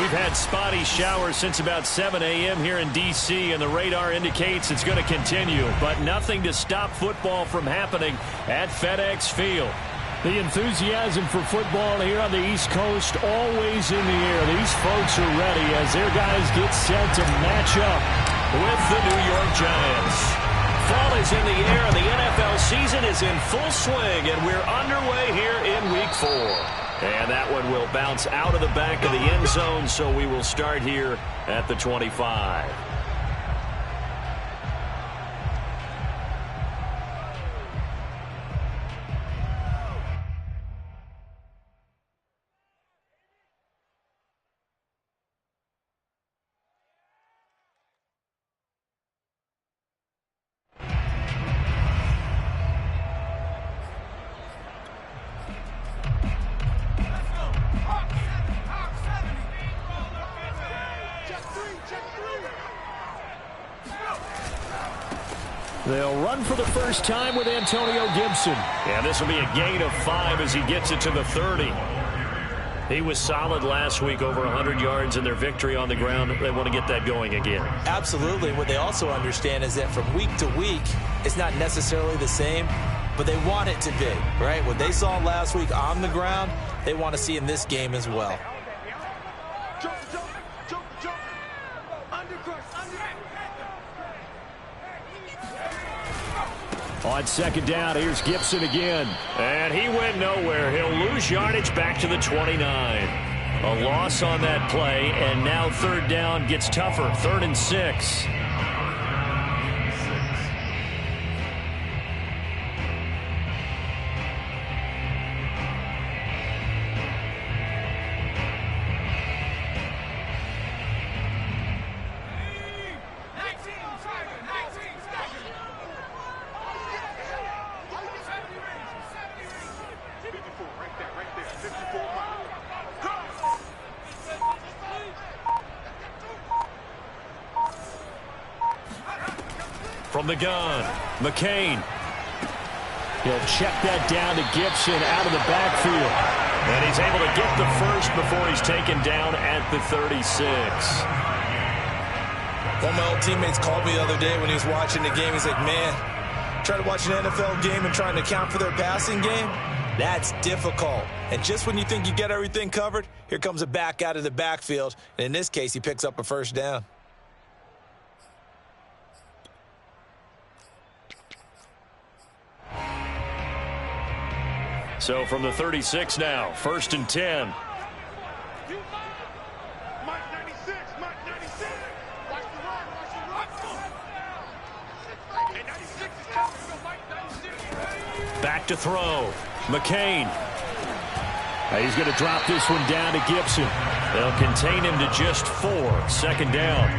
We've had spotty showers since about 7 a.m. here in D.C., and the radar indicates it's going to continue, but nothing to stop football from happening at FedEx Field. The enthusiasm for football here on the East Coast always in the air. These folks are ready as their guys get set to match up with the New York Giants. Fall is in the air, and the NFL season is in full swing, and we're underway here in Week 4. And that one will bounce out of the back of the end zone, so we will start here at the 25. They'll run for the first time with Antonio Gibson. And this will be a gain of 5 as he gets it to the 30. He was solid last week, over 100 yards in their victory on the ground. They want to get that going again. Absolutely. What they also understand is that from week to week, it's not necessarily the same, but they want it to be, right? What they saw last week on the ground, they want to see in this game as well. On second down, here's Gibson again. And he went nowhere. He'll lose yardage back to the 29. A loss on that play, and now third down gets tougher. 3rd and 6. From the gun, McCain. He'll check that down to Gibson out of the backfield. And he's able to get the first before he's taken down at the 36. One of my old teammates called me the other day when he was watching the game. He's like, man, trying to watch an NFL game and trying to account for their passing game, that's difficult. And just when you think you get everything covered, here comes a back out of the backfield. And in this case, he picks up a first down. So from the 36 now, 1st and 10. Back to throw. McCain. He's going to drop this one down to Gibson. They'll contain him to just 4. 2nd down.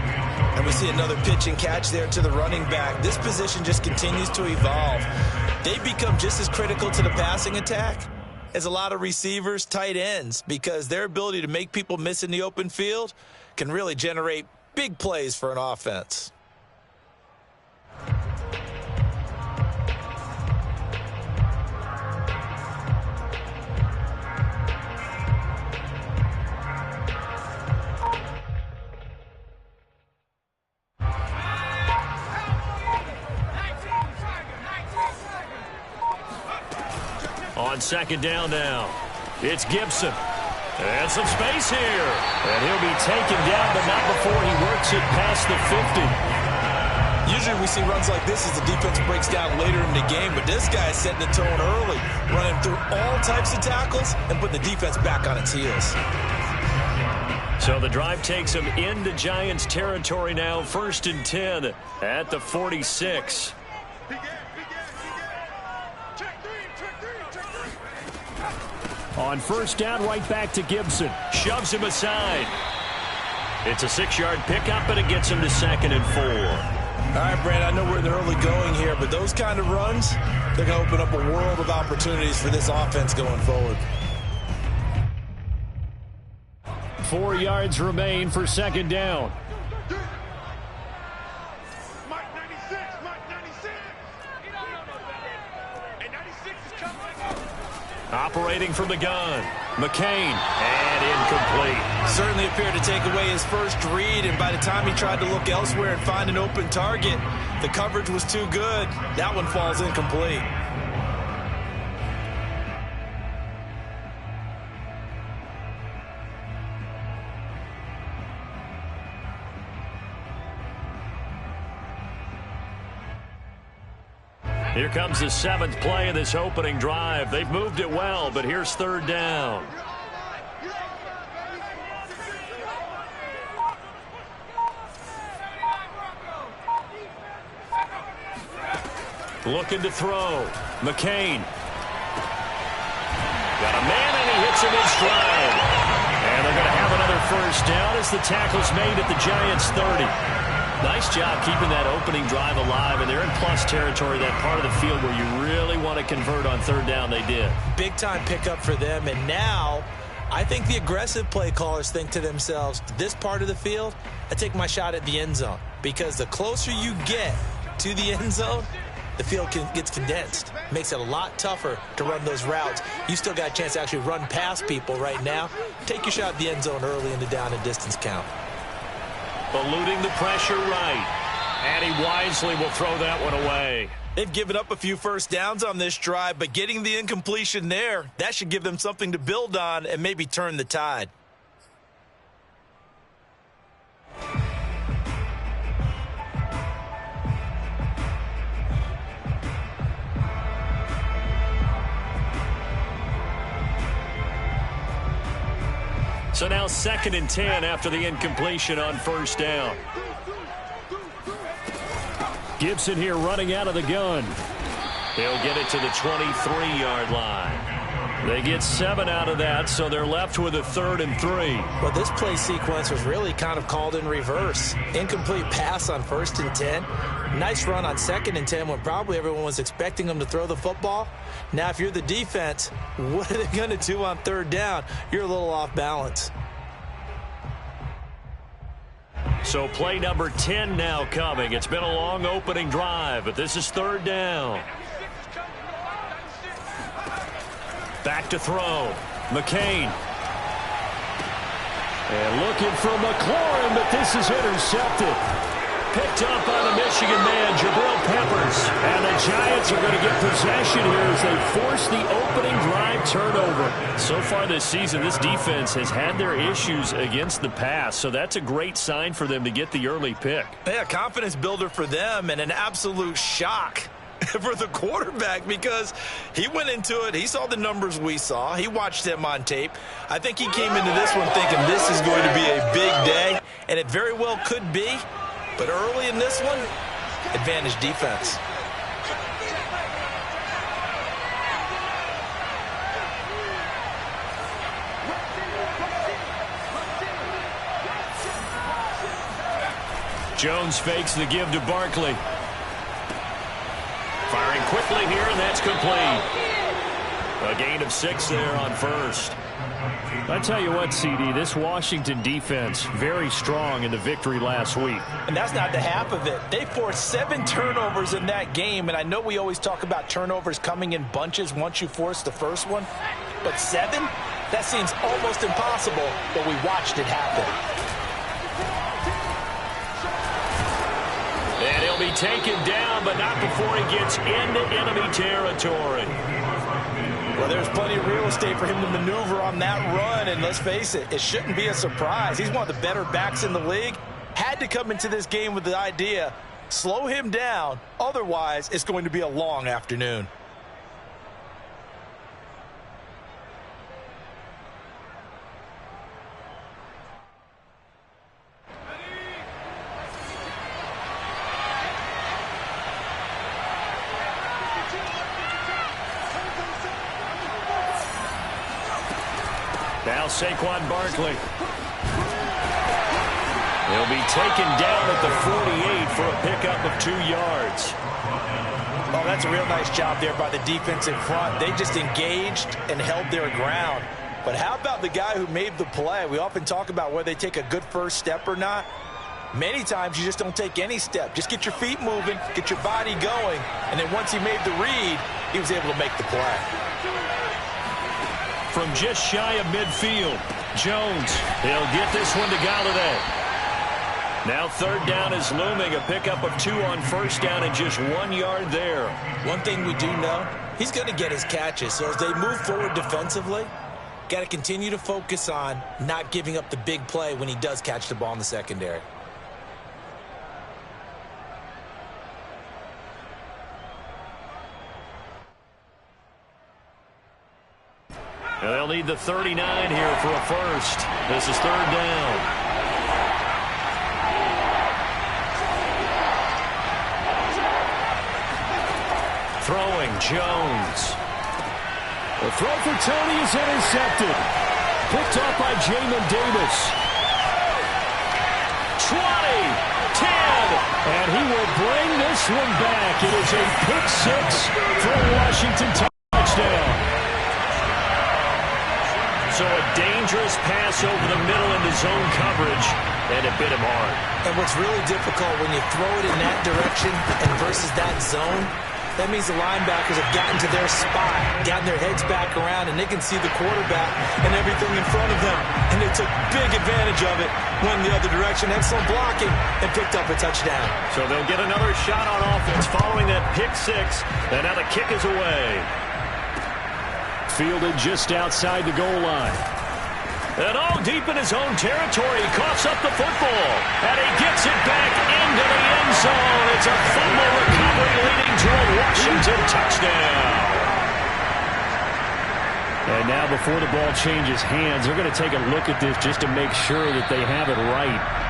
And we see another pitch and catch there to the running back. This position just continues to evolve. They become just as critical to the passing attack as a lot of receivers, tight ends, because their ability to make people miss in the open field can really generate big plays for an offense. On 2nd down now, it's Gibson. And some space here. And he'll be taken down, but not before he works it past the 50. Usually we see runs like this as the defense breaks down later in the game, but this guy is setting the tone early, running through all types of tackles and putting the defense back on its heels. So the drive takes him into Giants territory now, 1st and 10 at the 46. On 1st down, right back to Gibson. Shoves him aside. It's a 6-yard pickup, and it gets him to 2nd and 4. All right, Brad, I know we're in the early going here, but those kind of runs, they're going to open up a world of opportunities for this offense going forward. 4 yards remain for 2nd down. Operating from the gun. McCain. And incomplete. Certainly appeared to take away his first read, and by the time he tried to look elsewhere and find an open target, the coverage was too good. That one falls incomplete. Here comes the 7th play of this opening drive. They've moved it well, but here's 3rd down. Looking to throw. McCain. Got a man, and he hits him in stride. And they're going to have another first down as the tackle's made at the Giants' 30. Nice job keeping that opening drive alive, and they're in plus territory, that part of the field where you really want to convert on 3rd down. They did. Big-time pickup for them, and now I think the aggressive play callers think to themselves, this part of the field, I take my shot at the end zone, because the closer you get to the end zone, the field gets condensed. Makes it a lot tougher to run those routes. You still got a chance to actually run past people right now. Take your shot at the end zone early in the down and distance count. Eluding the pressure right. And he wisely will throw that one away. They've given up a few first downs on this drive, but getting the incompletion there, that should give them something to build on and maybe turn the tide. So now 2nd and 10 after the incompletion on 1st down. Gibson here running out of the gun. He'll get it to the 23-yard line. They get 7 out of that, so they're left with a 3rd and 3. Well, this play sequence was really kind of called in reverse. Incomplete pass on 1st and 10. Nice run on 2nd and 10 when probably everyone was expecting them to throw the football. Now, if you're the defense, what are they going to do on 3rd down? You're a little off balance. So play number 10 now coming. It's been a long opening drive, but this is 3rd down. Back to throw. McCain. And looking for McLaurin, but this is intercepted. Picked up by the Michigan man, Jabril Peppers. And the Giants are going to get possession here as they force the opening drive turnover. So far this season, this defense has had their issues against the pass, so that's a great sign for them to get the early pick. Yeah, confidence builder for them and an absolute shock for the quarterback because he went into it. He saw the numbers we saw. He watched them on tape. I think he came into this one thinking this is going to be a big day, and it very well could be. But early in this one, advantage defense. Jones fakes the give to Barkley. Firing quickly here, and that's complete. A gain of 6 there on 1st. I tell you what, CD, this Washington defense, very strong in the victory last week. And that's not the half of it. They forced 7 turnovers in that game, and I know we always talk about turnovers coming in bunches once you force the first one, but 7? That seems almost impossible, but we watched it happen. And he'll be taken down, but not before he gets into enemy territory. Well, there's plenty of real estate for him to maneuver on that run, and let's face it, it shouldn't be a surprise. He's one of the better backs in the league. Had to come into this game with the idea, slow him down, otherwise it's going to be a long afternoon. Now Saquon Barkley. He'll be taken down at the 48 for a pickup of 2 yards. Oh, that's a real nice job there by the defense in front. They just engaged and held their ground. But how about the guy who made the play? We often talk about whether they take a good first step or not. Many times you just don't take any step. Just get your feet moving, get your body going, and then once he made the read, he was able to make the play. from just shy of midfield. Jones, he'll get this one to Galladay. Now third down is looming, a pickup of 2 on first down and just 1 yard there. One thing we do know, he's going to get his catches. So as they move forward defensively, got to continue to focus on not giving up the big play when he does catch the ball in the secondary. And they'll need the 39 here for a first. This is third down. Throwing, Jones. The throw for Tony is intercepted. Picked off by Jamin Davis. 20, 10, and he will bring this one back. It is a pick-6 for a Washington touchdown. So a dangerous pass over the middle into zone coverage, and it bit him hard. And what's really difficult when you throw it in that direction and versus that zone, that means the linebackers have gotten to their spot, gotten their heads back around, and they can see the quarterback and everything in front of them. And they took big advantage of it, went the other direction, excellent blocking, and picked up a touchdown. So they'll get another shot on offense following that pick-6, and now the kick is away. Fielded just outside the goal line. And all deep in his own territory, he coughs up the football, and he gets it back into the end zone. It's a fumble recovery leading to a Washington touchdown. And now before the ball changes hands, they're going to take a look at this just to make sure that they have it right.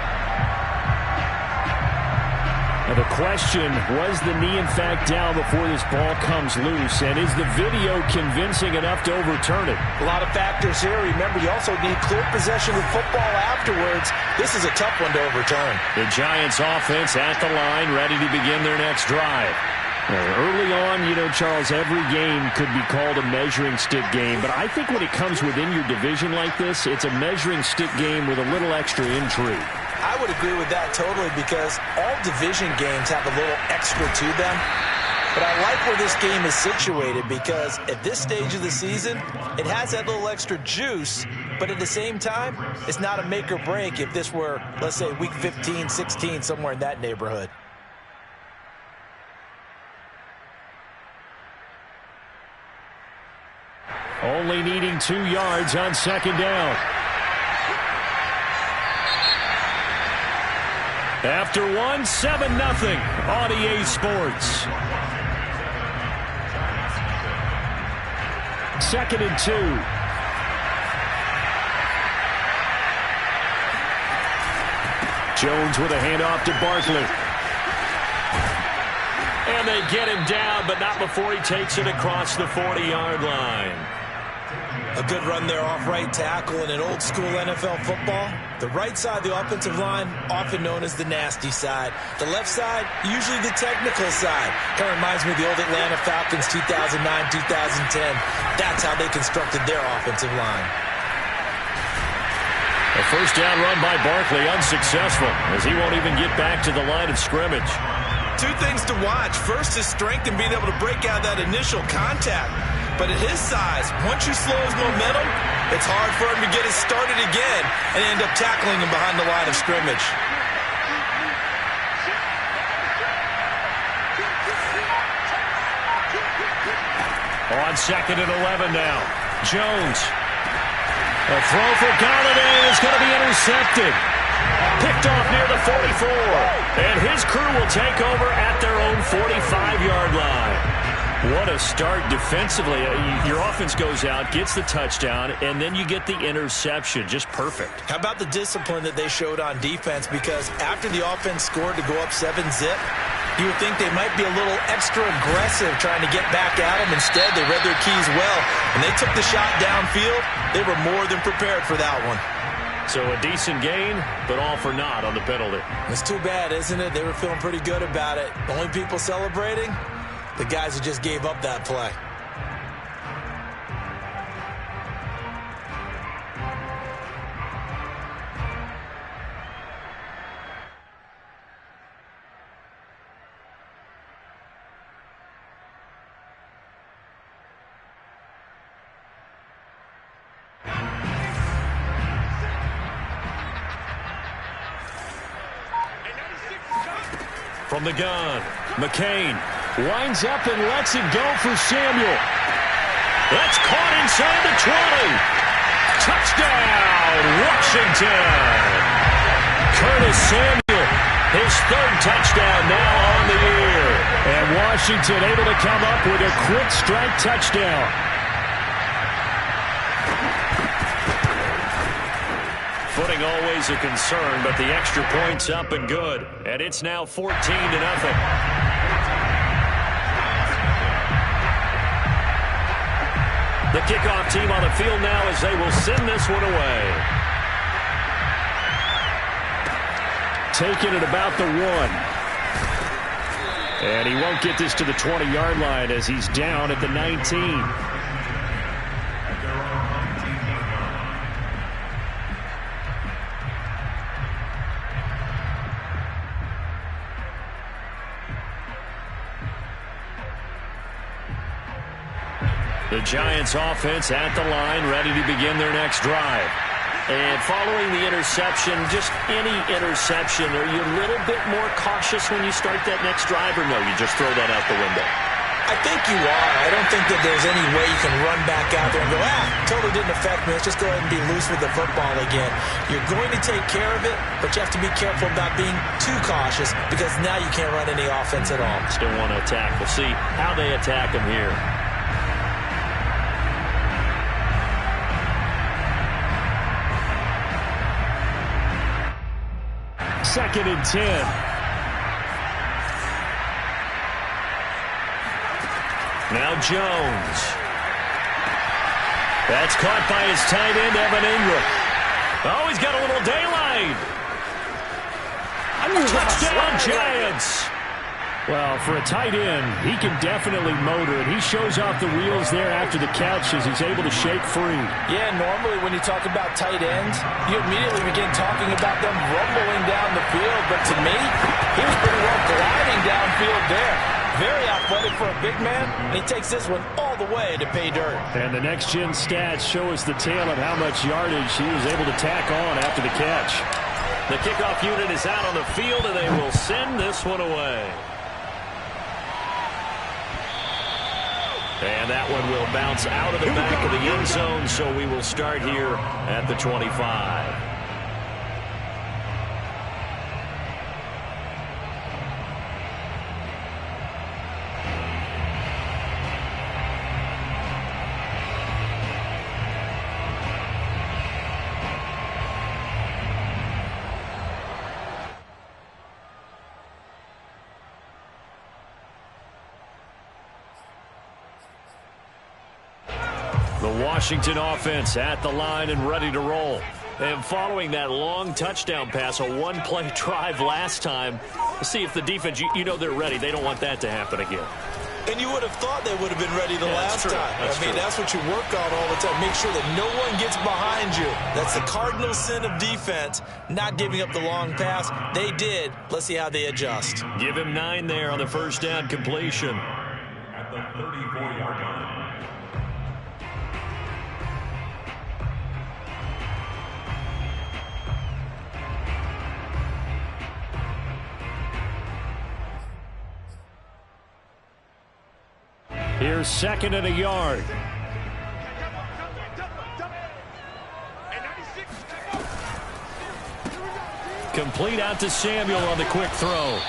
Now the question, was the knee in fact down before this ball comes loose? And is the video convincing enough to overturn it? A lot of factors here. Remember, you also need clear possession of football afterwards. This is a tough one to overturn. The Giants offense at the line, ready to begin their next drive. Early on, you know, Charles, every game could be called a measuring stick game. But I think when it comes within your division like this, it's a measuring stick game with a little extra intrigue. I would agree with that totally because all division games have a little extra to them. But I like where this game is situated because at this stage of the season, it has that little extra juice. But at the same time, it's not a make or break if this were, let's say, week 15, 16, somewhere in that neighborhood. Only needing 2 yards on second down. After 1, 7-0 on EA Sports. 2nd and 2. Jones with a handoff to Barkley. And they get him down, but not before he takes it across the 40-yard line. A good run there off right tackle in an old-school NFL football. The right side of the offensive line, often known as the nasty side. The left side, usually the technical side. Kind of reminds me of the old Atlanta Falcons 2009, 2010. That's how they constructed their offensive line. A first down run by Barkley, unsuccessful, as he won't even get back to the line of scrimmage. 2 things to watch. First is strength and being able to break out that initial contact. But at his size, once you slow his momentum, it's hard for him to get it started again and end up tackling him behind the line of scrimmage. On 2nd and 11 now. Jones. A throw for Galladay is going to be intercepted. Picked off near the 44. And his crew will take over at their own 45-yard line. What a start defensively. Your offense goes out, gets the touchdown, and then you get the interception. Just perfect. How about the discipline that they showed on defense? Because after the offense scored to go up 7-zip, you would think they might be a little extra aggressive trying to get back at them. Instead, they read their keys well, and they took the shot downfield. They were more than prepared for that one. So a decent gain, but all for naught on the penalty. It's too bad, isn't it? They were feeling pretty good about it. The only people celebrating, the guys who just gave up that play. From the gun, McCain winds up and lets it go for Samuel. That's caught inside the 20. Touchdown, Washington. Curtis Samuel, his third touchdown now on the year. And Washington able to come up with a quick strike touchdown. Footing always a concern, but the extra point's up and good. And it's now 14-0. The kickoff team on the field now as they will send this one away. Taking it about the 1. And he won't get this to the 20-yard line as he's down at the 19. The Giants offense at the line, ready to begin their next drive. And following the interception, just any interception, are you a little bit more cautious when you start that next drive, or no, you just throw that out the window? I think you are. I don't think that there's any way you can run back out there and go, totally didn't affect me. Let's just go ahead and be loose with the football again. You're going to take care of it, but you have to be careful about being too cautious because now you can't run any offense at all. Still want to attack. We'll see how they attack him here. Second and 10. Now Jones. That's caught by his tight end, Evan Ingram. Oh, he's got a little daylight. Touchdown, Giants. Well, for a tight end, he can definitely motor it. He shows off the wheels there after the catch as he's able to shake free. Yeah, normally when you talk about tight ends, you immediately begin talking about them rumbling down the field. But to me, he was pretty well gliding downfield there. Very athletic for a big man, and he takes this one all the way to pay dirt. And the next-gen stats show us the tale of how much yardage he was able to tack on after the catch. The kickoff unit is out on the field, and they will send this one away. And that one will bounce out of the back of the end zone, so we will start here at the 25. The Washington offense at the line and ready to roll. And following that long touchdown pass, a one-play drive last time, see if the defense, you know they're ready. They don't want that to happen again. And you would have thought they would have been ready the last time. That's what you work on all the time. Make sure that no one gets behind you. That's the cardinal sin of defense, not giving up the long pass. They did. Let's see how they adjust. Give him 9 there on the first down completion. At the 34-yard line. Here's second and a yard. Complete out to Samuel on the quick throw.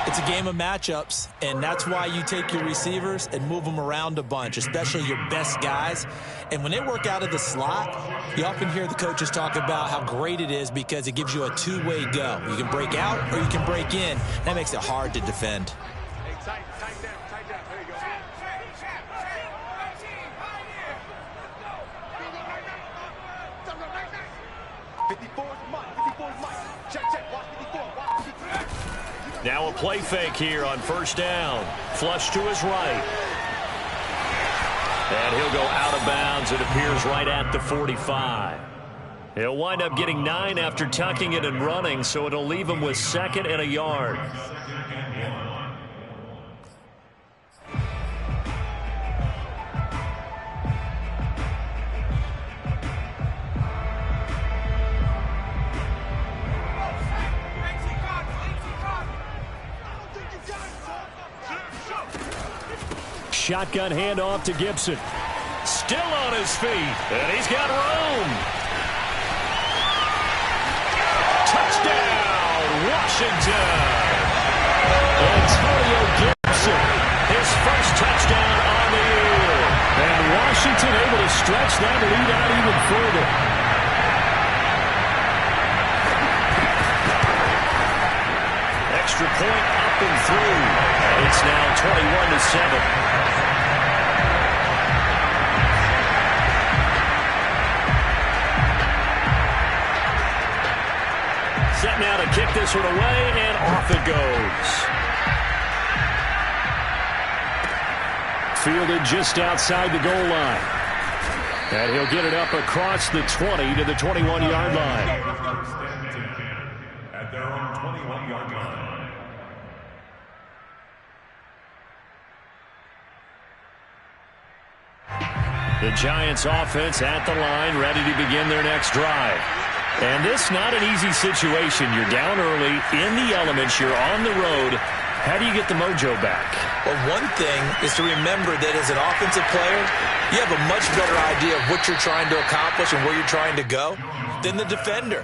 It's a game of matchups, and that's why you take your receivers and move them around a bunch, especially your best guys. And when they work out of the slot, you often hear the coaches talk about how great it is because it gives you a two-way go. You can break out or you can break in. That makes it hard to defend. Now a play fake here on first down. Flush to his right. And he'll go out of bounds. It appears right at the 45. He'll wind up getting 9 after tucking it and running, so it'll leave him with second and a yard. shotgun handoff to Gibson. Still on his feet, and he's got room. Touchdown, Washington. Antonio Gibson, his first touchdown on the year. And Washington able to stretch that lead out even further. Extra point up and through. And it's now 21-7. Set now to kick this one away, and off it goes. Fielded just outside the goal line. And he'll get it up across the 20 to the 21-yard line. At their own 21-yard line. The Giants offense at the line, ready to begin their next drive. And this not an easy situation. You're down early, in the elements, you're on the road. How do you get the mojo back? Well, one thing is to remember that as an offensive player, you have a much better idea of what you're trying to accomplish and where you're trying to go than the defender.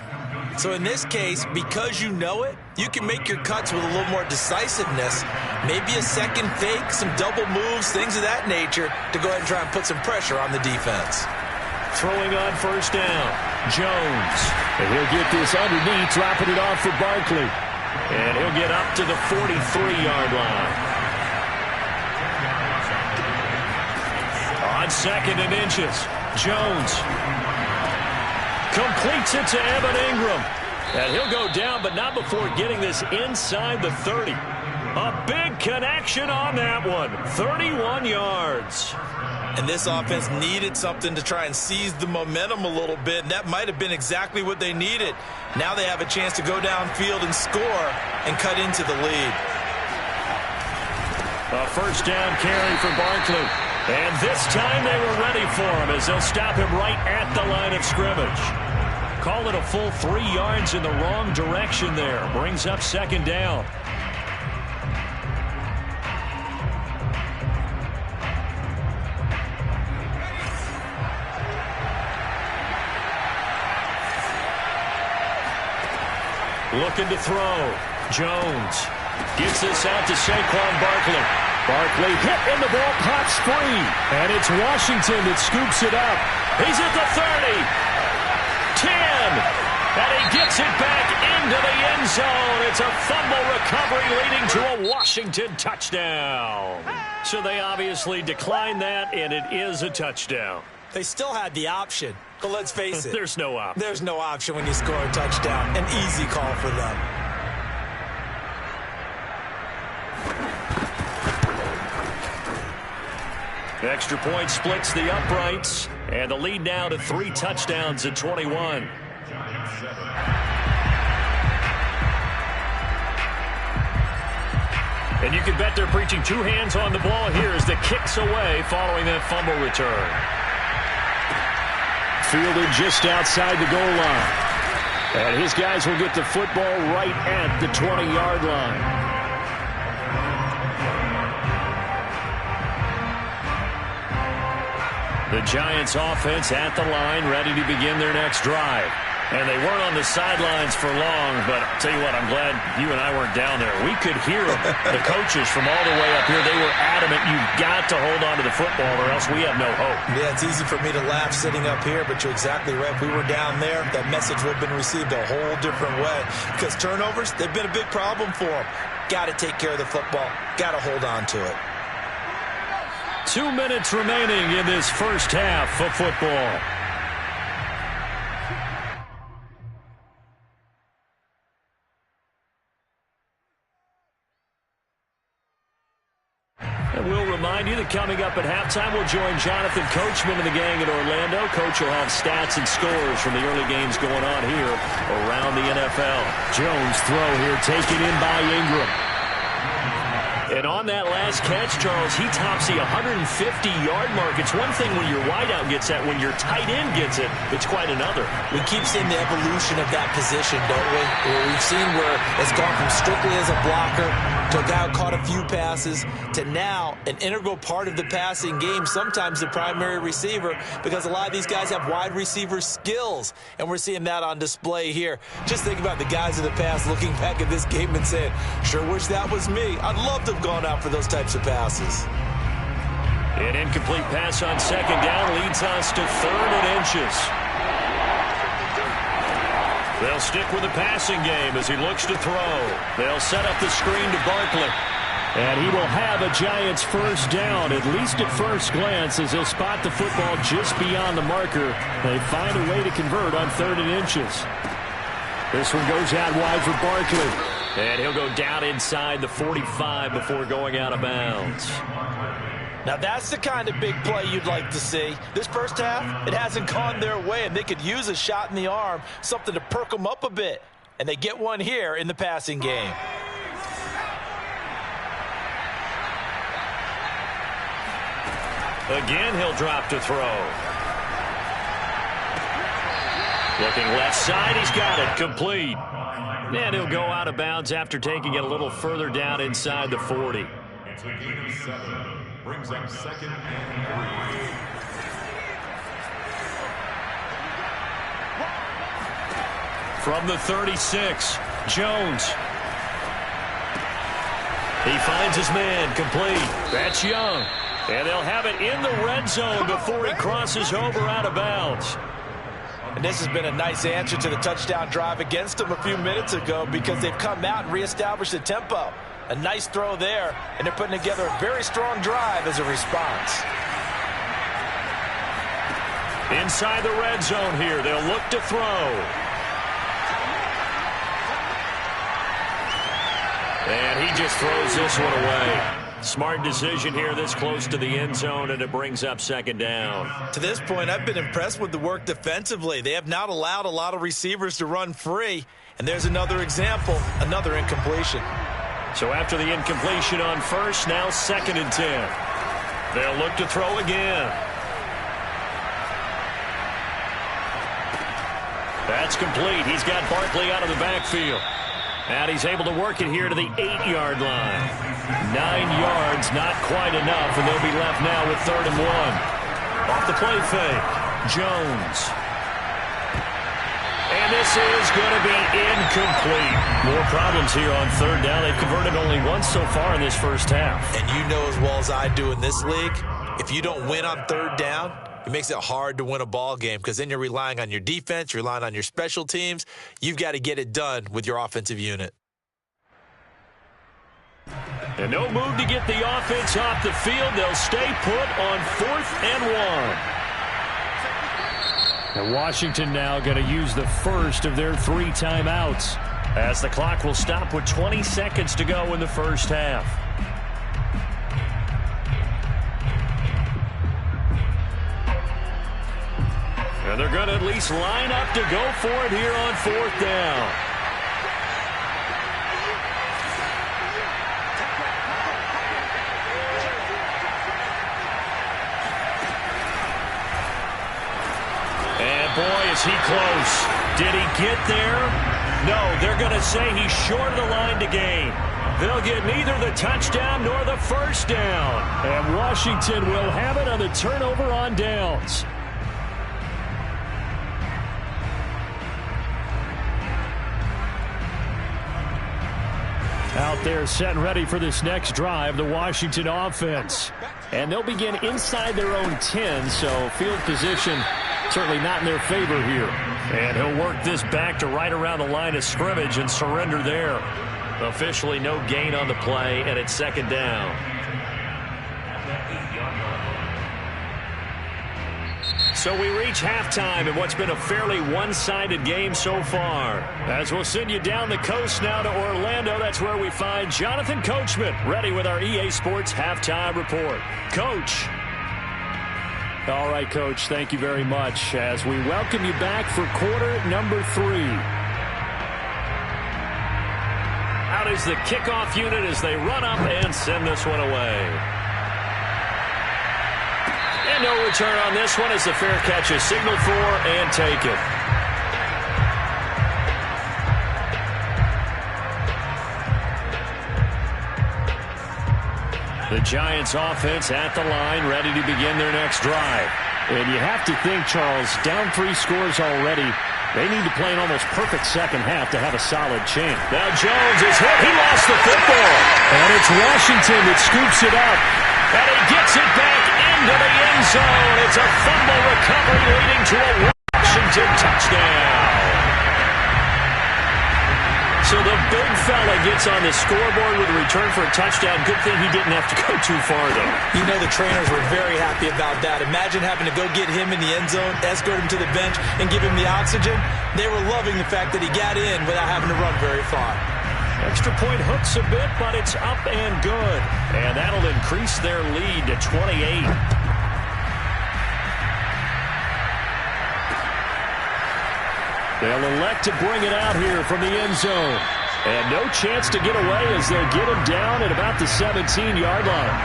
So in this case, because you know it, you can make your cuts with a little more decisiveness, maybe a second fake, some double moves, things of that nature, to go ahead and try and put some pressure on the defense. Throwing on first down, Jones. And he'll get this underneath, dropping it off for Barkley. And he'll get up to the 43-yard line. On second and inches, Jones completes it to Evan Ingram. And he'll go down, but not before getting this inside the 30. A big connection on that one. 31 yards. And this offense needed something to try and seize the momentum a little bit, and that might have been exactly what they needed. Now they have a chance to go downfield and score and cut into the lead. A first down carry for Barkley. And this time they were ready for him as they'll stop him right at the line of scrimmage. Call it a full 3 yards in the wrong direction there. Brings up second down. Looking to throw. Jones gets this out to Saquon Barkley. Barkley hit and the ball pops free. And it's Washington that scoops it up. He's at the 30. 10. And he gets it back into the end zone. It's a fumble recovery leading to a Washington touchdown. So they obviously declined that, and it is a touchdown. They still had the option, but let's face it. There's no option. There's no option when you score a touchdown. An easy call for them. Extra point splits the uprights, and the lead now to 3 touchdowns at 21. And you can bet they're preaching 2 hands on the ball here as the kick's away following that fumble return. Fielded just outside the goal line. And his guys will get the football right at the 20-yard line. The Giants offense at the line, ready to begin their next drive. And they weren't on the sidelines for long, but I'll tell you what, I'm glad you and I weren't down there. We could hear the coaches from all the way up here. They were adamant, you've got to hold on to the football or else we have no hope. Yeah, it's easy for me to laugh sitting up here, but you're exactly right. If we were down there, that message would have been received a whole different way. Because turnovers, they've been a big problem for them. Got to take care of the football. Got to hold on to it. 2 minutes remaining in this first half of football. And we'll remind you that coming up at halftime, we'll join Jonathan Coachman and the gang in Orlando. Coach will have stats and scores from the early games going on here around the NFL. Jones throw here taken in by Ingram. And on that last catch, Charles, he tops the 150-yard mark. It's one thing when your wideout gets that. When your tight end gets it, it's quite another. We keep seeing the evolution of that position, don't we? We've seen where it's gone from strictly as a blocker to a guy who caught a few passes to now an integral part of the passing game, sometimes the primary receiver, because a lot of these guys have wide receiver skills, and we're seeing that on display here. Just think about the guys in the past looking back at this game and saying, sure wish that was me. I'd love to have gone out for those types of passes. An incomplete pass on second down leads us to 3rd and inches. They'll stick with the passing game as he looks to throw. They'll set up the screen to Barkley. And he will have a Giants first down, at least at first glance, as he'll spot the football just beyond the marker. They find a way to convert on 3rd and inches. This one goes out wide for Barkley. And he'll go down inside the 45 before going out of bounds. Now that's the kind of big play you'd like to see. This first half, it hasn't gone their way, and they could use a shot in the arm, something to perk them up a bit. And they get one here in the passing game. Again, he'll drop to throw. Looking left side, he's got it, complete. And he'll go out of bounds after taking it a little further down inside the 40. It's a gain of 7. Brings up 2nd and 3. From the 36, Jones. He finds his man, complete. That's Young. And they'll have it in the red zone before he crosses over out of bounds. And this has been a nice answer to the touchdown drive against them a few minutes ago, because they've come out and reestablished the tempo. A nice throw there, and they're putting together a very strong drive as a response. Inside the red zone here, they'll look to throw. And he just throws this one away. Smart decision here this close to the end zone, and it brings up 2nd down. To this point, I've been impressed with the work defensively. They have not allowed a lot of receivers to run free. And there's another example, another incompletion. So after the incompletion on first, now 2nd and 10. They'll look to throw again. That's complete. He's got Barkley out of the backfield. And he's able to work it here to the 8-yard line. 9 yards, not quite enough, and they'll be left now with 3rd and 1. Off the play fake, Jones. And this is going to be incomplete. More problems here on 3rd down. They've converted only once so far in this first half. And you know as well as I do in this league, if you don't win on 3rd down, it makes it hard to win a ball game, because then you're relying on your defense, you're relying on your special teams. You've got to get it done with your offensive unit. And no move to get the offense off the field. They'll stay put on 4th and 1. And Washington now going to use the first of their 3 timeouts, as the clock will stop with 20 seconds to go in the first half. And they're going to at least line up to go for it here on 4th down. And boy, is he close. Did he get there? No, they're going to say he's short of the line to gain. They'll get neither the touchdown nor the first down. And Washington will have it on the turnover on downs. Out there set and ready for this next drive, the Washington offense. And they'll begin inside their own 10, so field position certainly not in their favor here. And he'll work this back to right around the line of scrimmage and surrender there. Officially no gain on the play, and it's 2nd down. So we reach halftime in what's been a fairly one-sided game so far. As we'll send you down the coast now to Orlando, that's where we find Jonathan Coachman, ready with our EA Sports Halftime Report. Coach. All right, Coach, thank you very much as we welcome you back for quarter number 3. Out is the kickoff unit as they run up and send this one away. And no return on this one as the fair catch is signaled for and taken. The Giants offense at the line, ready to begin their next drive. And you have to think, Charles, down 3 scores already. They need to play an almost perfect second half to have a solid chance. Now Jones is hit. He lost the football. And it's Washington that scoops it up. And he gets it back into the end zone. It's a fumble recovery leading to a Washington touchdown. So the big fella gets on the scoreboard with a return for a touchdown. Good thing he didn't have to go too far, though. You know the trainers were very happy about that. Imagine having to go get him in the end zone, escort him to the bench, and give him the oxygen. They were loving the fact that he got in without having to run very far. Extra point hooks a bit, but it's up and good. And that'll increase their lead to 28. They'll elect to bring it out here from the end zone. And no chance to get away as they'll get him down at about the 17-yard line.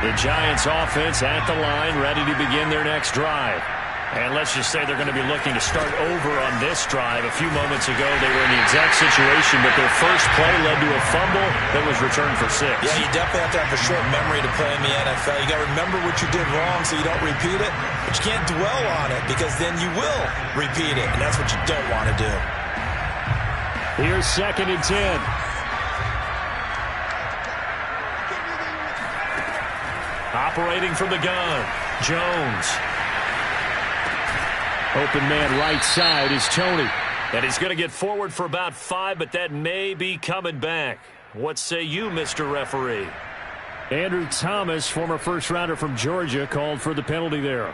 The Giants offense at the line, ready to begin their next drive. And let's just say they're going to be looking to start over on this drive. A few moments ago, they were in the exact situation, but their first play led to a fumble that was returned for 6. Yeah, you definitely have to have a short memory to play in the NFL. You got to remember what you did wrong so you don't repeat it, but you can't dwell on it because then you will repeat it, and that's what you don't want to do. Here's 2nd and 10. Operating from the gun, Jones. Open man right side is Tony. And he's going to get forward for about 5, but that may be coming back. What say you, Mr. Referee? Andrew Thomas, former first-rounder from Georgia, called for the penalty there.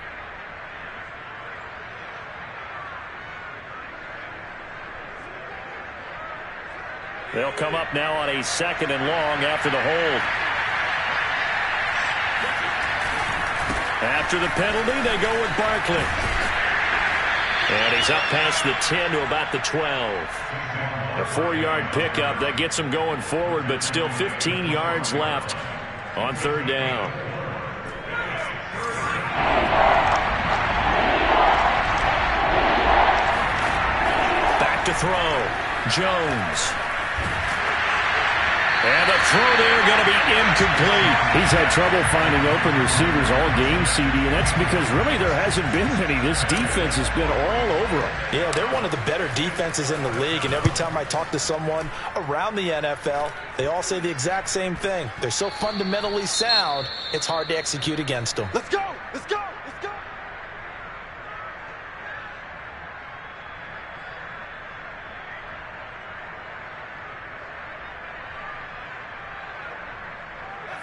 They'll come up now on a 2nd and long after the hold. After the penalty, they go with Barkley. And he's up past the 10 to about the 12. A 4-yard pickup that gets him going forward, but still 15 yards left on 3rd down. Back to throw. Jones. And the throw there going to be incomplete. He's had trouble finding open receivers all game, CD, and that's because really there hasn't been any. This defense has been all over them. Yeah, they're one of the better defenses in the league, and every time I talk to someone around the NFL, they all say the exact same thing. They're so fundamentally sound, it's hard to execute against them. Let's go! Let's go! Let's go!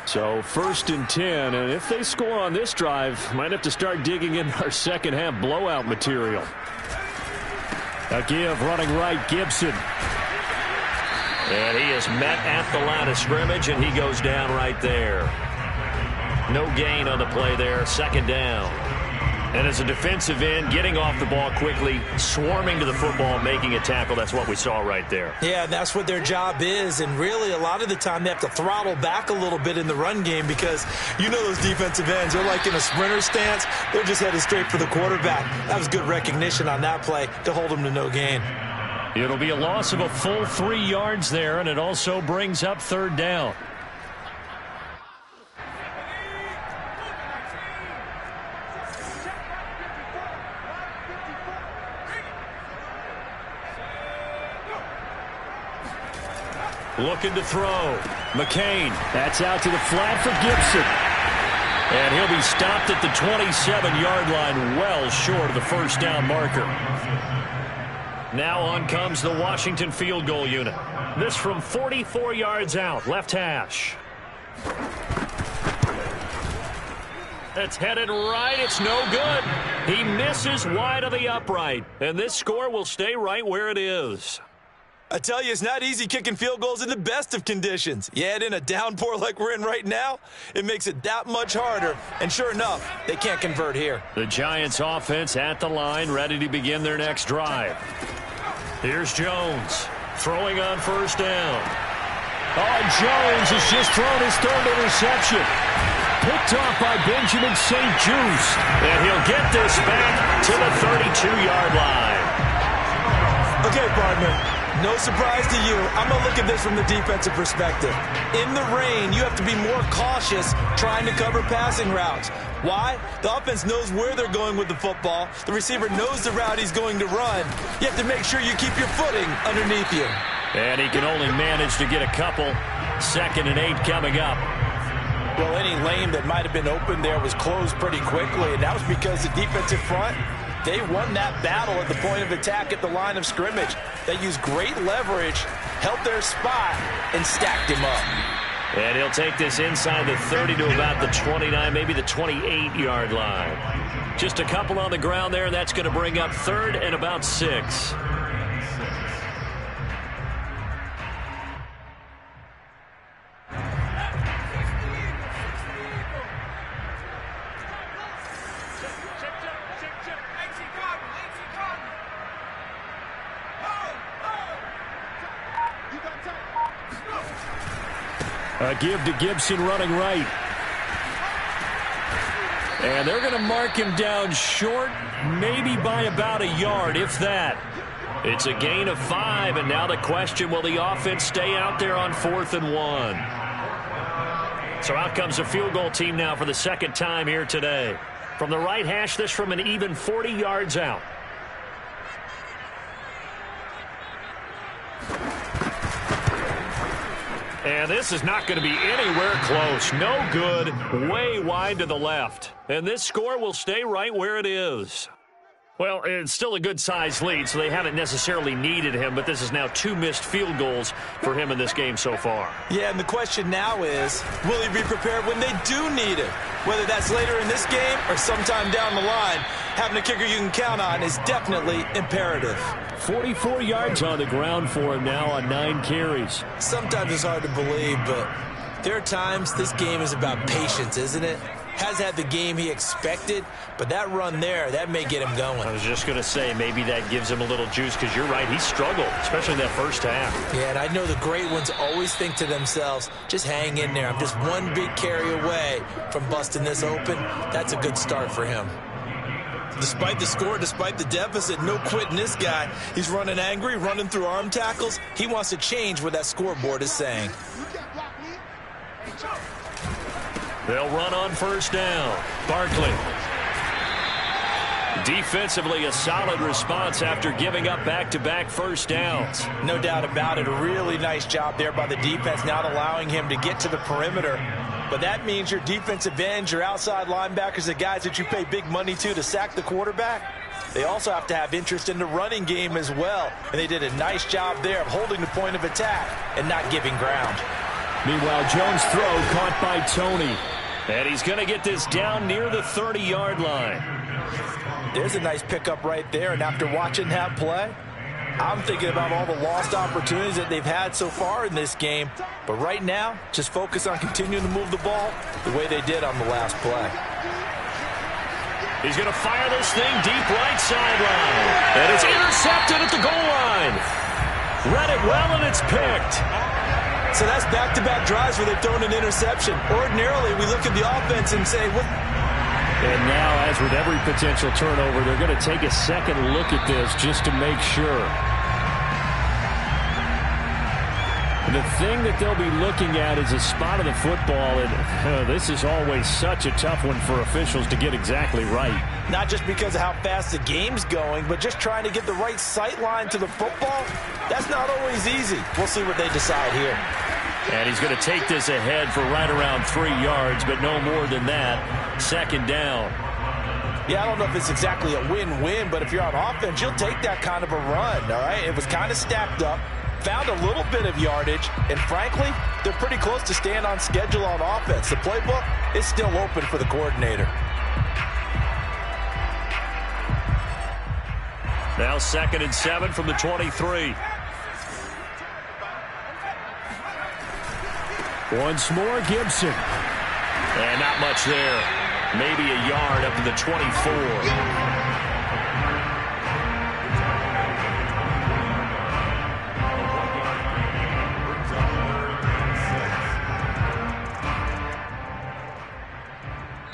So 1st and 10, and if they score on this drive, might have to start digging in our second half blowout material. A give running right, Gibson. And he is met at the line of scrimmage, and he goes down right there. No gain on the play there, 2nd down. And as a defensive end, getting off the ball quickly, swarming to the football, making a tackle, that's what we saw right there. Yeah, that's what their job is, and really a lot of the time they have to throttle back a little bit in the run game because you know those defensive ends, they're like in a sprinter stance. They're just headed straight for the quarterback. That was good recognition on that play to hold them to no gain. It'll be a loss of a full 3 yards there, and it also brings up 3rd down. Looking to throw. McCain. That's out to the flat for Gibson. And he'll be stopped at the 27-yard line, well short of the 1st down marker. Now on comes the Washington field goal unit. This from 44 yards out, left hash. That's headed right. It's no good. He misses wide of the upright. And this score will stay right where it is. I tell you, it's not easy kicking field goals in the best of conditions. You add in a downpour like we're in right now, it makes it that much harder. And sure enough, they can't convert here. The Giants offense at the line, ready to begin their next drive. Here's Jones, throwing on first down. Oh, Jones has just thrown his third interception. Picked off by Benjamin St-Juste. And he'll get this back to the 32-yard line. Okay, partner. No surprise to you. I'm going to look at this from the defensive perspective. In the rain, you have to be more cautious trying to cover passing routes. Why? The offense knows where they're going with the football. The receiver knows the route he's going to run. You have to make sure you keep your footing underneath you. And he can only manage to get a couple. 2nd and 8 coming up. Well, any lane that might have been open there was closed pretty quickly, and that was because the defensive front, they won that battle at the point of attack at the line of scrimmage. They used great leverage, held their spot, and stacked him up. And he'll take this inside the 30 to about the 29, maybe the 28-yard line. Just a couple on the ground there, and that's going to bring up 3rd and about 6. A give to Gibson running right. And they're going to mark him down short, maybe by about a yard, if that. It's a gain of 5, and now the question, will the offense stay out there on 4th and 1? So out comes a field goal team now for the second time here today. From the right hash, this from an even 40 yards out. And this is not going to be anywhere close. No good. Way wide to the left. And this score will stay right where it is. Well, it's still a good-sized lead, so they haven't necessarily needed him, but this is now 2 missed field goals for him in this game so far. Yeah, and the question now is, will he be prepared when they do need him? Whether that's later in this game or sometime down the line, having a kicker you can count on is definitely imperative. 44 yards on the ground for him now on 9 carries. Sometimes it's hard to believe, but there are times this game is about patience, isn't it? Has had the game he expected, but that run there, that may get him going. I was just going to say, maybe that gives him a little juice, because you're right, he struggled, especially in that first half. Yeah, and I know the great ones always think to themselves, just hang in there. I'm just one big carry away from busting this open. That's a good start for him. Despite the score, despite the deficit, no quitting this guy. He's running angry, running through arm tackles. He wants to change what that scoreboard is saying. They'll run on first down. Barkley. Defensively, a solid response after giving up back-to-back first downs. No doubt about it. A really nice job there by the defense, not allowing him to get to the perimeter. But that means your defensive ends, your outside linebackers, the guys that you pay big money to sack the quarterback, they also have to have interest in the running game as well. And they did a nice job there of holding the point of attack and not giving ground. Meanwhile, Jones' throw caught by Tony. And he's going to get this down near the 30-yard line. There's a nice pickup right there. And after watching that play, I'm thinking about all the lost opportunities that they've had so far in this game. But right now, just focus on continuing to move the ball the way they did on the last play. He's going to fire this thing deep right sideline. And it's intercepted at the goal line. Read it well, and it's picked. So that's back-to-back drives where they've thrown an interception. Ordinarily, we look at the offense and say, what? And now, as with every potential turnover, they're going to take a second look at this just to make sure. The thing that they'll be looking at is a spot of the football, and this is always such a tough one for officials to get exactly right. Not just because of how fast the game's going, but just trying to get the right sight line to the football. That's not always easy. We'll see what they decide here. And he's going to take this ahead for right around 3 yards, but no more than that. Second down. Yeah, I don't know if it's exactly a win-win, but if you're on offense, you'll take that kind of a run, all right? It was kind of stacked up, found a little bit of yardage, and frankly, they're pretty close to staying on schedule on offense. The playbook is still open for the coordinator. Now 2nd and 7 from the 23. Once more, Gibson. And not much there. Maybe a yard up to the 24.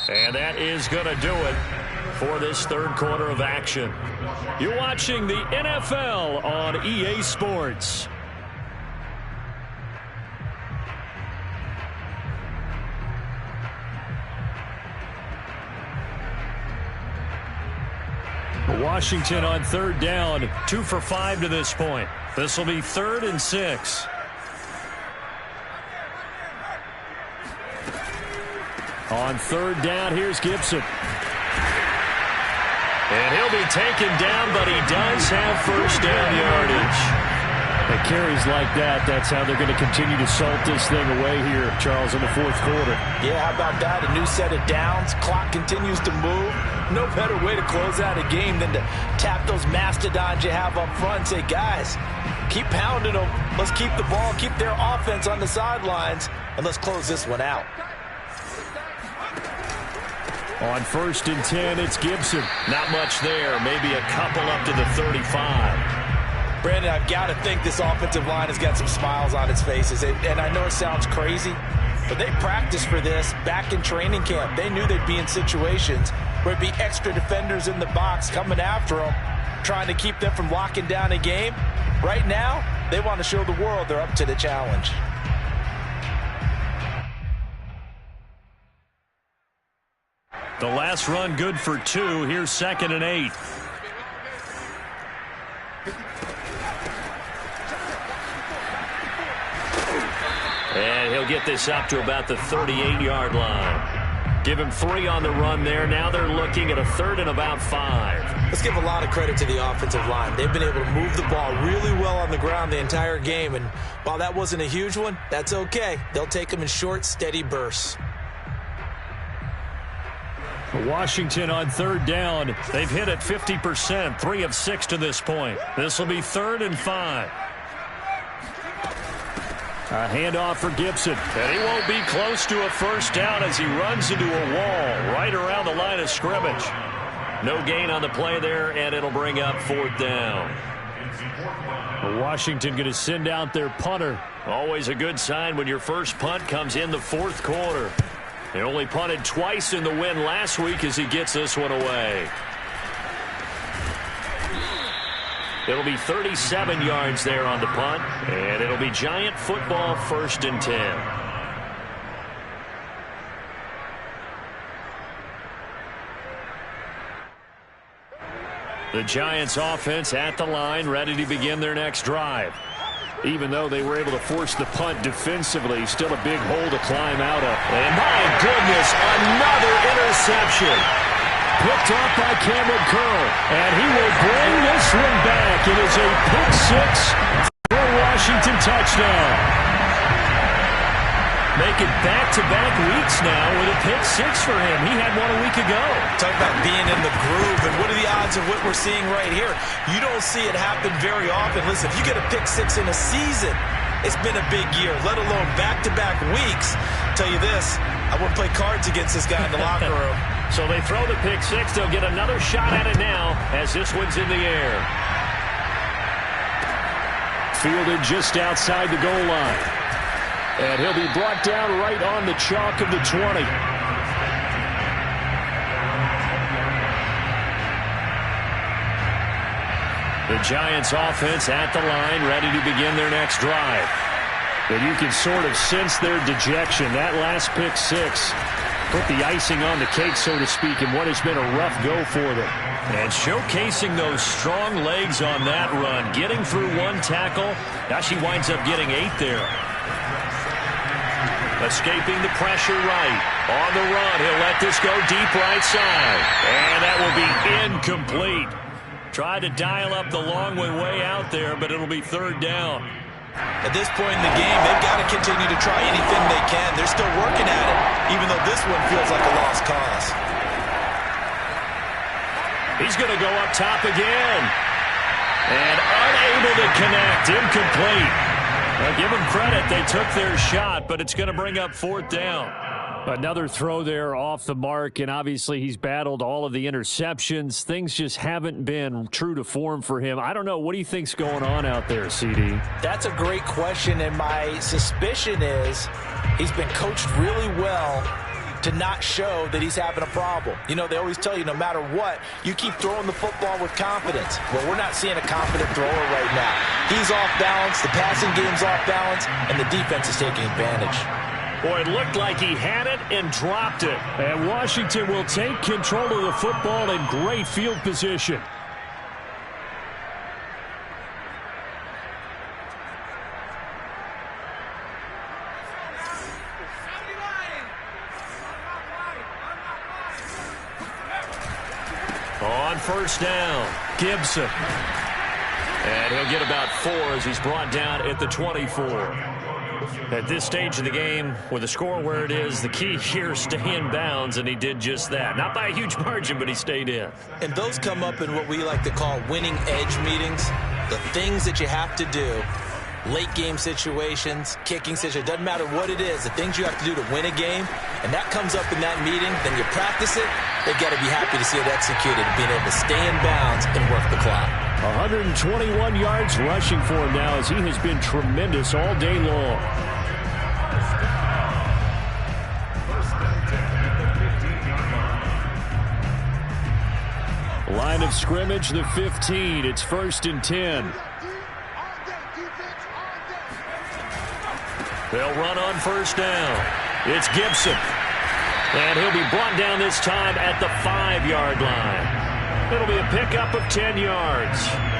And that is going to do it for this third quarter of action. You're watching the NFL on EA Sports. Washington on third down, 2 for 5 to this point. This will be 3rd and 6. On third down, here's Gibson. And he'll be taken down, but he does have first down yardage. At carries like that, that's how they're going to continue to salt this thing away here, Charles, in the fourth quarter. Yeah, how about that? A new set of downs. Clock continues to move. No better way to close out a game than to tap those mastodons you have up front and say, guys, keep pounding them. Let's keep the ball, keep their offense on the sidelines, and let's close this one out. On 1st and 10, it's Gibson. Not much there. Maybe a couple up to the 35. Brandon, I've got to think this offensive line has got some smiles on its faces. And I know it sounds crazy, but they practiced for this back in training camp. They knew they'd be in situations where it'd be extra defenders in the box coming after them, trying to keep them from locking down a game. Right now, they want to show the world they're up to the challenge. The last run good for 2. Here's 2nd and 8. And he'll get this up to about the 38-yard line. Give him 3 on the run there. Now they're looking at a 3rd and about 5. Let's give a lot of credit to the offensive line. They've been able to move the ball really well on the ground the entire game. And while that wasn't a huge one, that's okay. They'll take them in short, steady bursts. Washington on third down. They've hit it 50%, 3 of 6 to this point. This will be 3rd and 5. A handoff for Gibson. And he won't be close to a first down as he runs into a wall right around the line of scrimmage. No gain on the play there, and it'll bring up 4th down. Washington going to send out their punter. Always a good sign when your first punt comes in the 4th quarter. He only punted twice in the win last week as he gets this one away. It'll be 37 yards there on the punt, and it'll be Giant football 1st and 10. The Giants offense at the line, ready to begin their next drive. Even though they were able to force the punt defensively, still a big hole to climb out of. And my goodness, another interception. Picked off by Cameron Curl. And he will bring this one back. It is a pick 6 for Washington touchdown. Making back-to-back weeks now with a pick 6 for him. He had one a week ago. Talk about being in the groove, and what are the odds of what we're seeing right here? You don't see it happen very often. Listen, if you get a pick 6 in a season, it's been a big year, let alone back-to-back weeks. Tell you this, I wouldn't play cards against this guy in the locker room. So they throw the pick 6. They'll get another shot at it now as this one's in the air. Fielded just outside the goal line. And he'll be brought down right on the chalk of the 20. The Giants offense at the line, ready to begin their next drive. And you can sort of sense their dejection. That last pick 6 put the icing on the cake, so to speak, in what has been a rough go for them. And showcasing those strong legs on that run, getting through one tackle. Now she winds up getting 8 there. Escaping the pressure right. On the run, he'll let this go deep right side. And that will be incomplete. Tried to dial up the long way out there, but it'll be 3rd down. At this point in the game, they've got to continue to try anything they can. They're still working at it, even though this one feels like a lost cause. He's going to go up top again. And unable to connect. Incomplete. Well, give them credit. They took their shot, but it's going to bring up 4th down. Another throw there off the mark, and obviously he's battled all of the interceptions. Things just haven't been true to form for him. I don't know. What do you think's going on out there, CD? That's a great question, and my suspicion is he's been coached really well to not show that he's having a problem. You know, they always tell you no matter what, you keep throwing the football with confidence. Well, we're not seeing a confident thrower right now. He's off balance, the passing game's off balance, and the defense is taking advantage. Boy, it looked like he had it and dropped it. And Washington will take control of the football in great field position. On 1st down, Gibson. And he'll get about 4 as he's brought down at the 24. At this stage of the game, with the score where it is, the key here is stay in bounds, and he did just that. Not by a huge margin, but he stayed in. And those come up in what we like to call winning edge meetings. The things that you have to do, late game situations, kicking situations, doesn't matter what it is, the things you have to do to win a game, and that comes up in that meeting, then you practice it, they've got to be happy to see it executed, being able to stay in bounds and work the clock. 121 yards rushing for him now as he has been tremendous all day long. Line of scrimmage, the 15. It's 1st and 10. They'll run on 1st down. It's Gibson. And he'll be brought down this time at the 5-yard line. It'll be a pickup of 10 yards.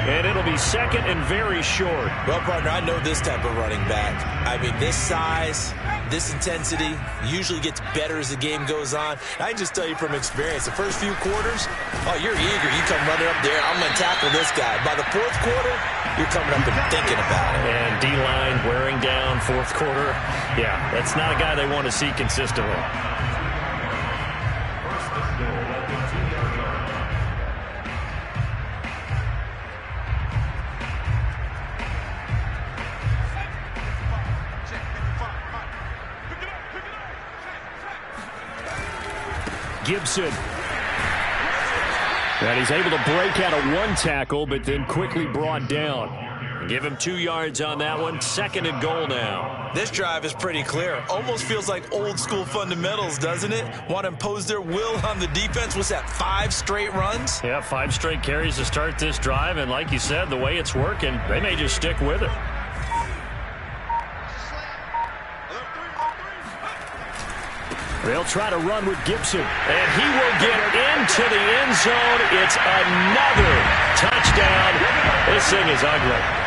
And it'll be 2nd and very short. Well, partner, I know this type of running back. I mean, this size, this intensity usually gets better as the game goes on. I can just tell you from experience, the first few quarters, oh, you're eager. You come running up there, I'm going to tackle this guy. By the 4th quarter, you're coming up and thinking about it. And D-line wearing down 4th quarter. Yeah, that's not a guy they want to see consistently. Gibson. And he's able to break out of 1 tackle, but then quickly brought down. Give him 2 yards on that one. 2nd and goal now. This drive is pretty clear. Almost feels like old school fundamentals, doesn't it? Want to impose their will on the defense. What's that, 5 straight runs? Yeah, 5 straight carries to start this drive. And like you said, the way it's working, they may just stick with it. They'll try to run with Gibson. And he will get into the end zone. It's another touchdown. This thing is ugly.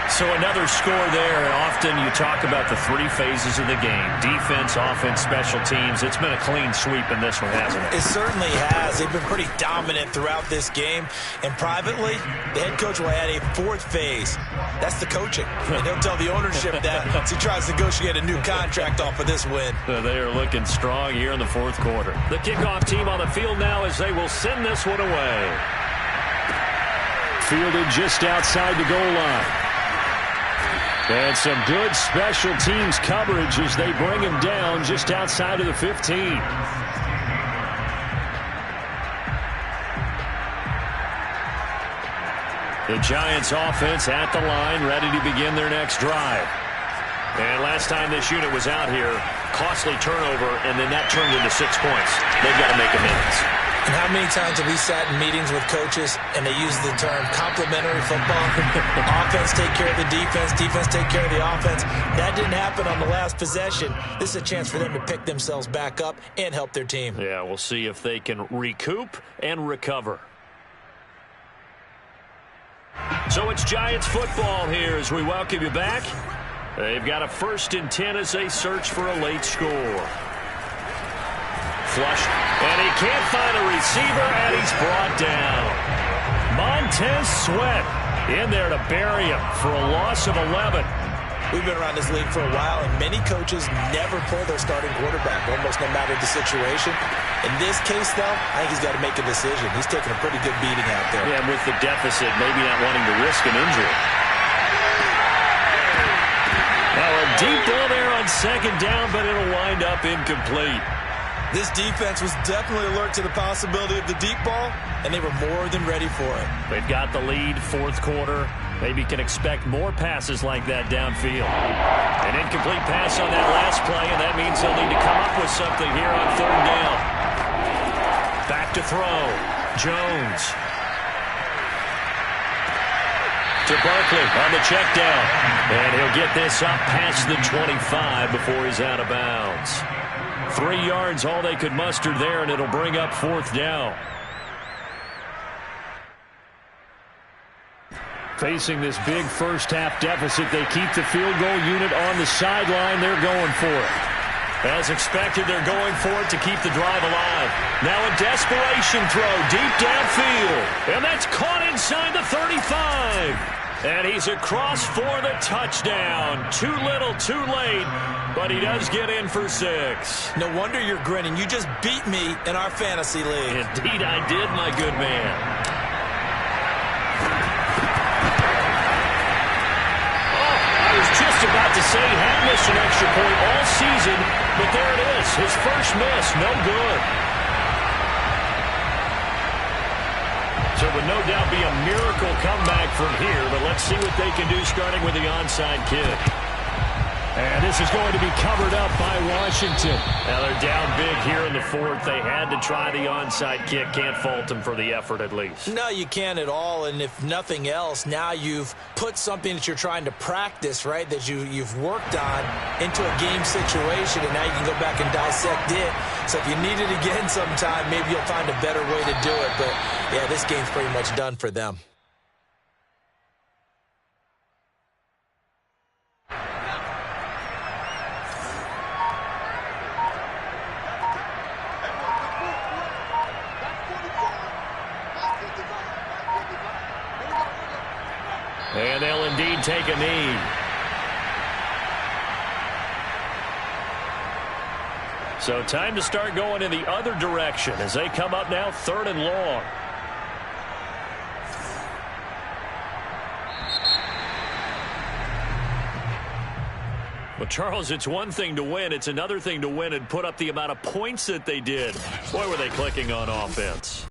So another score there, and often you talk about the 3 phases of the game. Defense, offense, special teams. It's been a clean sweep in this one, hasn't it? It certainly has. They've been pretty dominant throughout this game. And privately, the head coach will add a 4th phase. That's the coaching. And he'll tell the ownership that as he tries to negotiate a new contract off of this win. They are looking strong here in the 4th quarter. The kickoff team on the field now as they will send this one away. Fielded just outside the goal line. And some good special teams coverage as they bring him down just outside of the 15. The Giants offense at the line, ready to begin their next drive. And last time this unit was out here, costly turnover, and then that turned into 6 points. They've got to make amends. And how many times have we sat in meetings with coaches and they use the term complementary football? Offense take care of the defense, defense take care of the offense. That didn't happen on the last possession. This is a chance for them to pick themselves back up and help their team. Yeah, we'll see if they can recoup and recover. So it's Giants football here as we welcome you back. They've got a 1st and 10 as they search for a late score. Flush, and he can't find a receiver, and he's brought down. Montez Sweat in there to bury him for a loss of 11. We've been around this league for a while, and many coaches never pull their starting quarterback, almost no matter the situation. In this case, though, I think he's got to make a decision. He's taking a pretty good beating out there. Yeah, with the deficit, maybe not wanting to risk an injury. deep ball there on second down, but it'll wind up incomplete. This defense was definitely alert to the possibility of the deep ball, and they were more than ready for it. They've got the lead, fourth quarter. Maybe can expect more passes like that downfield. An incomplete pass on that last play, and that means they'll need to come up with something here on third down. Back to throw. Jones. To Barkley on the check down. And he'll get this up past the 25 before he's out of bounds. 3 yards, all they could muster there, and it'll bring up fourth down. Facing this big first-half deficit, they keep the field goal unit on the sideline. They're going for it. As expected, they're going for it to keep the drive alive. Now a desperation throw deep downfield. And that's caught inside the 35. And he's across for the touchdown. Too little, too late. But he does get in for 6. No wonder you're grinning. You just beat me in our fantasy league. Indeed I did, my good man. Just about to say he hadn't missed an extra point all season, but there it is. His first miss, no good. So it would no doubt be a miracle comeback from here, but let's see what they can do starting with the onside kick. And this is going to be covered up by Washington. Now they're down big here in the fourth. They had to try the onside kick. Can't fault them for the effort at least. No, you can't at all. And if nothing else, now you've put something that you're trying to practice, right, that you've worked on into a game situation, and now you can go back and dissect it. So if you need it again sometime, maybe you'll find a better way to do it. But, yeah, this game's pretty much done for them. And they'll indeed take a knee. So time to start going in the other direction as they come up now 3rd and long. Well, Charles, it's one thing to win. It's another thing to win and put up the amount of points that they did. Boy, were they clicking on offense.